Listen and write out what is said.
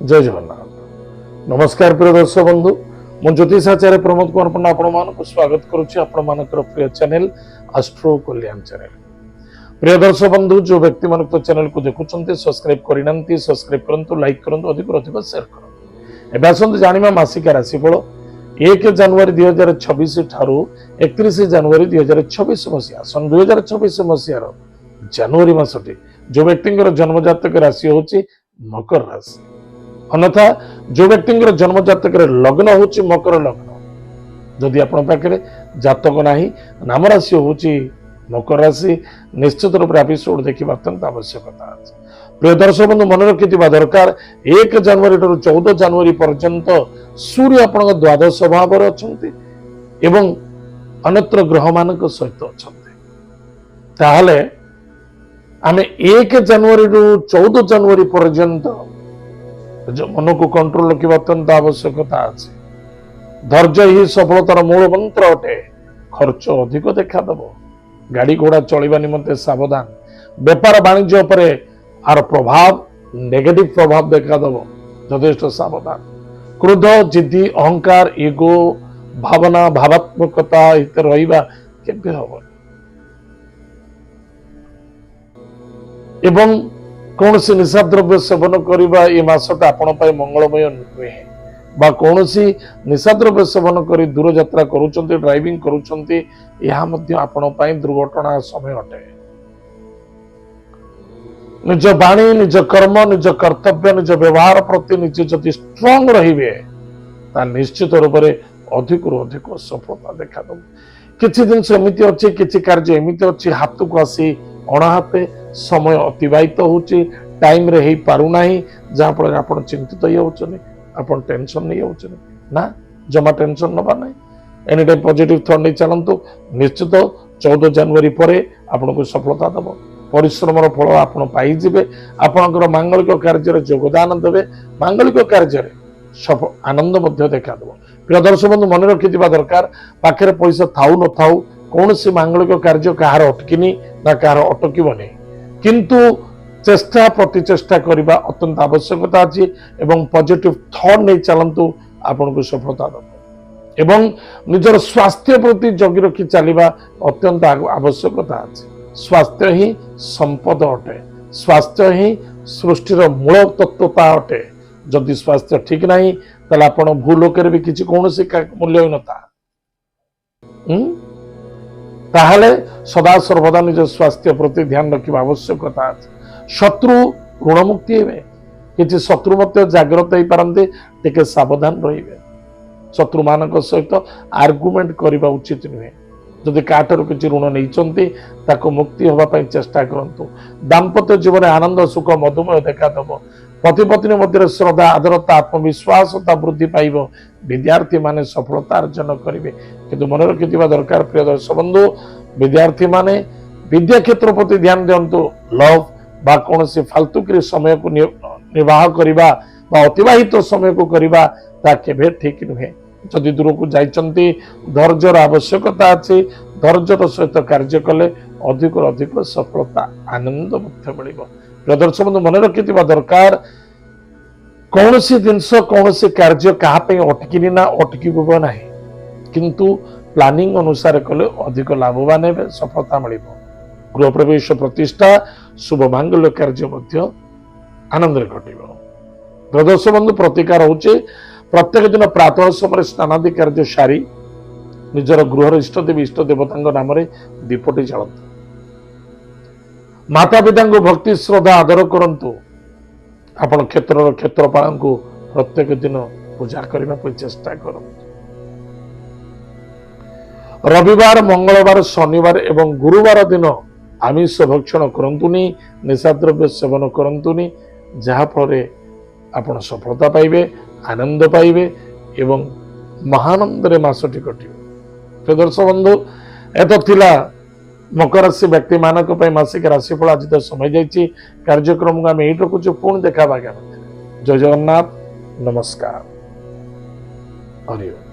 जय जगन्नाथ। नमस्कार प्रिय दर्शक बंधु, मु ज्योतिषाचार्य प्रमोद कुमार पण्डा आपण स्वागत करुच्ची आपण प्रिय चैनल एस्ट्रो कल्याण चैनल। प्रिय दर्शक बंधु, जो व्यक्ति मान चैनल को देखुं सब्सक्राइब करना सब्सक्राइब करूँ, लाइक करूँ, अधिक अधिक शेयर करूँ। एवं आसतु जानिबा मासिक राशिफल 1 जनवरी 2026 ठारू 31 जनवरी 2026 मसीहा सन 2026 मसीहार जनवरी मासटी जो व्यक्ति जन्मजातक राशि होची मकर राशि, अन्यथा जो व्यक्ति जन्म जातक लग्न होची मकर लग्न, जदि आपण पाखे जातक नाही नाम राशि होची मकर राशि, निश्चित रूप से एपिसोड देखिबा अत्यंत आवश्यकता अछि। प्रिय दर्शक बंधु, मन रखिथिबा दरकार 1 जनवरी ठारू 14 जनवरी पर्यंत सूर्य आपण द्वादश भाव रे अछंती एवं अन्यत्र ग्रह मानक सहित अछंती। ताहले आमे 1 जनवरी रू 14 जनवरी पर्यंत मन को कंट्रोल रखा अत्यंत आवश्यकता अछि। धैर्य ही सफलतार मूल मंत्र अटे। खर्च अधिक देखादेव, गाड़ी घोड़ा चलवा निमंते सावधान, व्यापार वाणिज्य पर आर प्रभाव नेगेटिव प्रभाव देखादेव, यथेष्ट सावधान। क्रोध, जिद्दी, अहंकार, इगो भावना भावात्मकता हित रहिबा केबे हबो एवं कौन सी निशा द्रव्य सेवन करवा ये मासटा आपण मंगलमय नुहे बा कौन सी निशा द्रव्य सेवन कर दूर यात्रा करुचंती, ड्राइविंग करुचंती, यह मध्य आपण दुर्घटना समय अटे। निज बाणी, निज कर्म, निज कर्तव्य, निज व्यवहार प्रति निज जदि स्ट्रांग रहिबे ता निश्चित रूप से अधिक अधिक सफलता देखा दो। किछि जिनस एमिति अछि, किछि कार्य एमिति अछि हाथ को आसी अणाहाते समय अतिबाहित होची, टाइम रे ही पारु नाही, जहाँ फल आपण चिंतित होउछनी, आपण टेंशन नहीं होउछनी ना, जमा टेंशन नबा नाही। एनी टाइम पॉजिटिव थॉट नहीं चलंतु, निश्चित 14 जनवरी परे आपण को सफलता दबो। परिश्रमर फल आपण पाई जिवे, आपनकर मांगलिक कार्य रे योगदान देबे, मांगलिक कार्य रे सब आनंद मध्य देखा दबो। प्रिय दर्शक बंधु, मन रखिथिबा दरकार पाखरे पैसा थाउ न थाउ कौन सी मांगलिक कार्य कहार अटकिनी ना कहार अटकिबनी, किंतु चेष्टा प्रति चेष्टा करबा अत्यंत आवश्यकता अछि एवं पॉजिटिव थॉट नहीं चलंतु, आपन को सफलता दब एवं निजर स्वास्थ्य प्रति जगी रखी चलिबा अत्यंत आवश्यकता अछि। स्वास्थ्य ही संपद अटे, स्वास्थ्य ही सृष्टिर मूल तत्वता अटे। जदि स्वास्थ्य ठीक नहीं ताले आपण भूल लोकर भी किछि कोनोसी मूल्य नता, ताहले सदा सर्वदा निज स्वास्थ्य प्रति ध्यान रखा आवश्यकता अछि। शत्रु ऋणमुक्ति हेबे, किछि शत्रु मध्य जागृत हो पारंते, टिके सावधान रहिबे। शत्रु मानक सहित आर्गुमेंट करबा उचित नुहे। जदि काठर किछि ऋण नैचंती ताको मुक्ति होबा पई चेष्टा करंतु। दाम्पत्य जीवन आनंद सुख मधुमय देखा दबो। पति पत्नी मध्य श्रद्धा आदरता आत्मविश्वासता वृद्धि पाइब। विद्यार्थी माने सफलता अर्जन करेंगे, किंतु मन रखिथिबा दरकार प्रिय दर्शक बंधु, विद्यार्थी माने विद्या क्षेत्र प्रति ध्यान दियंतु। लव बा कौन सी फालतुकी समय को निर्वाह करबा बा अतिबाहित समय को करबा ता केबे ठीक नुहे। जदि दूर को जाइचंती धैर्यर आवश्यकता अछि, धैर्यर सहित कार्य कले अधिक अधिक सफलता आनंद मध्य मिलिबो। प्रिय दर्शक बंधु, मन रखिथिबा दरकार कौन सी जिनस कौन सी कार्य क्या अटकिनी ना अटक ना, किंतु प्लानिंग अनुसार कले अधिक लाभवान हे, सफलता मिल। गृह प्रवेश प्रतिष्ठा शुभ मांगल्य कार्य मध्य आनंद घटो। दर्शक बंधु, प्रतिकार होचे प्रत्येक दिन प्रातः समय स्नानादि कार्य सारी निजर गृहर इष्टदेवी इष्ट देवता नाम दीपटी जलतु। माता पिता भक्ति श्रद्धा आदर करंतु। आपण क्षेत्र क्षेत्रपाल को प्रत्येक दिन पूजा करने चेष्टा करंतु। रविवार, मंगलवार, शनिवार एवं गुरुवार दिन आमिष भक्षण करंतुनी, निशाद्रव्य सेवन करंतुनी, जहा फल आपण सफलता पाइबे, आनंद पाइबे एवं महानंद रे मासटी कटिबे। दर्शक बंधु, एत थिला मकर राशि व्यक्ति मानक मासिक राशिफल। आज तो समय जाइए कार्यक्रम को आम यही रखुचु, पुणी देखा। जय जगन्नाथ, नमस्कार, हरि ओम।